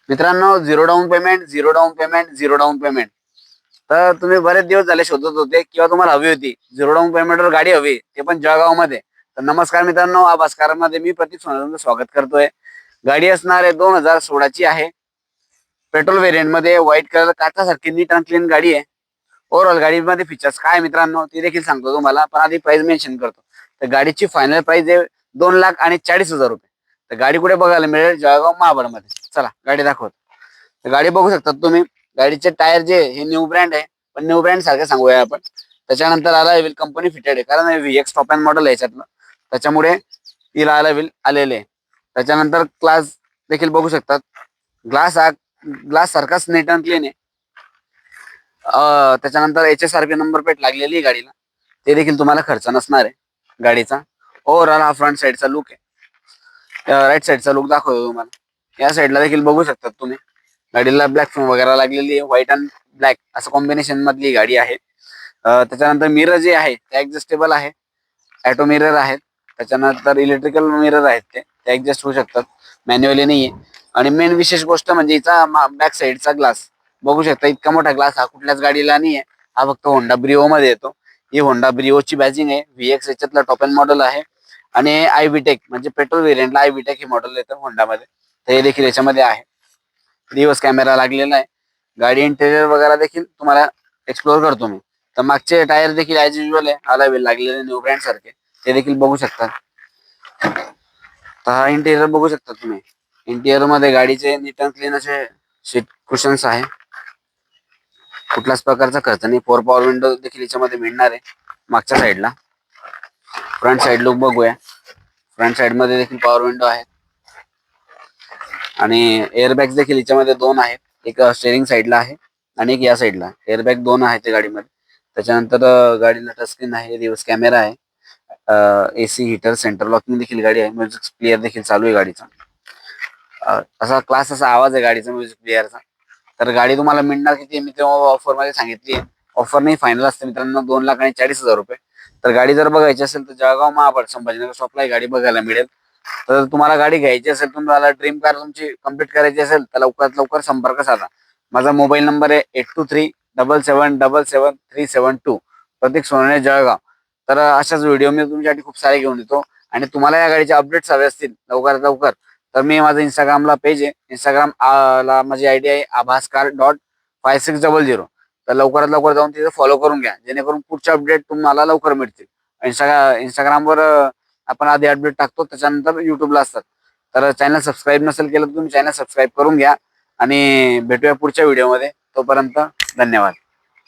मित्रांनो, zero down payment. तर तुम्ही बरेच दिवस झाले शोधत होते किंवा तुम्हाला हवी होती झिरो डाऊन पेमेंटवर गाडी हवी, ते पण जळगावमध्ये. तर नमस्कार मित्रांनो, आभास कारमध्ये मी प्रतीक सोनवणेचं स्वागत करतोय. गाडी असणार आहे 2016 ची आहे. पेट्रोल व्हेरियंट मध्ये व्हाईट कलर काचासारखी नीट अँड क्लीन गाडी आहे. ओव्हरऑल गाडीमध्ये फीचर्स काय मित्रांनो ते देखील सांगतो तुम्हाला, पण आधी प्राइस मेन्शन करतो. तर गाडीची फायनल प्राइस आहे 2,40,000 रुपये. तर गाडी कुठे बघायला मिळेल? जळगाव महाबळमध्ये. चला गाडी दाखवतो. तर गाडी बघू शकता तुम्ही. गाडीचे टायर जे हे न्यू ब्रँड आहे, पण न्यू ब्रँड सारखे सांगूया आपण. त्याच्यानंतर आला कंपनी फिटेड आहे, कारण व्हीएक्स टॉप अँड मॉडेल आहे याच्यातलं, त्याच्यामुळे हिला आलेले. त्याच्यानंतर ग्लास देखील बघू शकतात. ग्लास सारखाच नीट अँड क्लीन आहे. त्याच्यानंतर HSRP नंबर प्लेट लागलेली आहे गाडीला, ते देखील तुम्हाला खर्च नसणार आहे गाडीचा. ओव्हरऑल हा फ्रंट साईडचा लुक आहे. राईट साईडचा लुक दाखवतो तुम्हाला. या साईडला देखील बघू शकतात तुम्ही. गाडीला ब्लॅक फोम वगैरे लागलेली आहे. व्हाईट अँड ब्लॅक असं कॉम्बिनेशन मधली गाडी आहे. त्याच्यानंतर मिरर जे आहे ते ऍडजस्टेबल आहे. ऑटो मिरर आहेत. त्याच्यानंतर इलेक्ट्रिकल मिरर आहेत, ते ऍडजस्ट होऊ शकतात, मॅन्युअली नाहीये. आणि मेन विशेष गोष्ट म्हणजे हिचा बॅक साईडचा ग्लास बघू शकता. इतका मोठा ग्लास हा कुठल्याच गाडीला नाहीये. हा फक्त होंडा ब्रिओ मध्ये येतो. ही होंडा ब्रिओची बॅजिंग आहे. व्हीएक्स याच्यातला टॉप अँड मॉडेल आहे. आणि आयबीटेक म्हणजे पेट्रोल व्हेरियंटला आयबीटेक हे मॉडेल येतं होंडामध्ये, तर हे देखील याच्यामध्ये आहे. रिव्हर्स कॅमेरा लागलेला आहे. गाडी इंटेरियर वगैरे देखील तुम्हाला एक्सप्लोर करतो मी. तर मागचे टायर देखील ॲज युजल आहे, अलाय लागलेले न्यू ब्रँड सारखे, ते देखील बघू शकता. तर हा इंटेरियर बघू शकता तुम्ही. इंटेरियर मध्ये गाडीचे नीट अँड क्लीन असे सीट कुशन्स आहे. कुठल्याच प्रकारचा खर्च नाही. 4 पॉवर विंडो देखील याच्यामध्ये मिळणार आहे मागच्या साईडला. फ्रंट साईड लुक बघूया. फ्रंट साईड मध्ये देखील पॉवर विंडो आहे. आणि एअरबॅग्स देखील याच्यामध्ये 2 आहेत. एक स्टेअरिंग साईडला आहे आणि एक या साईडला. एअरबॅग 2 आहेत गाडीमध्ये. त्याच्यानंतर गाडीला टच स्क्रीन आहे, रिव्हर्स कॅमेरा आहे, AC हीटर, सेंटर लॉकिंग देखील गाडी आहे. म्युझिक प्लेअर देखील चालू आहे गाडीचा. असा क्लास असा आवाज आहे गाडीचा म्युझिक प्लेअरचा. तर गाडी तुम्हाला मिळणार किती? मी तेव्हा ऑफर मध्ये सांगितली आहे. ऑफर नाही, फायनल असते मित्रांनो 2,40,000 रुपये. तर गाडी जर बघायची असेल तर जळगाव महाबळ संभाजीनगर शॉपला ही गाडी बघायला मिळेल. तर तुम्हाला गाडी घ्यायची असेल, तुम्हाला ड्रीम कार तुमची कंप्लीट करायची असेल, तर लवकरात लवकर संपर्क साधा. माझा मोबाईल नंबर आहे 8237773732. प्रतीक सोनवणे, जळगाव. तर अशाच व्हिडिओ मी तुमच्यासाठी खूप सारे घेऊन येतो. आणि तुम्हाला या गाडीचे अपडेट्स हवे असतील लवकरात लवकर, तर मी माझं इंस्टाग्रामला पेज आहे. इंस्टाग्राम ला माझी आयडी आहे abhaskar.5600. तर लवकरात लवकर जाऊन तिथे फॉलो करून घ्या, जेणेकरून पुढचे अपडेट तुम्हाला लवकर मिळतील. इंस्टाग्रामवर आपण आधी अपडेट टाकतो, त्याच्यानंतर युट्यूबला असतात. तर चॅनल सबस्क्राईब नसेल केलं तर तुम्ही चॅनल सबस्क्राईब करून घ्या. आणि भेटूया पुढच्या व्हिडिओमध्ये. तोपर्यंत धन्यवाद.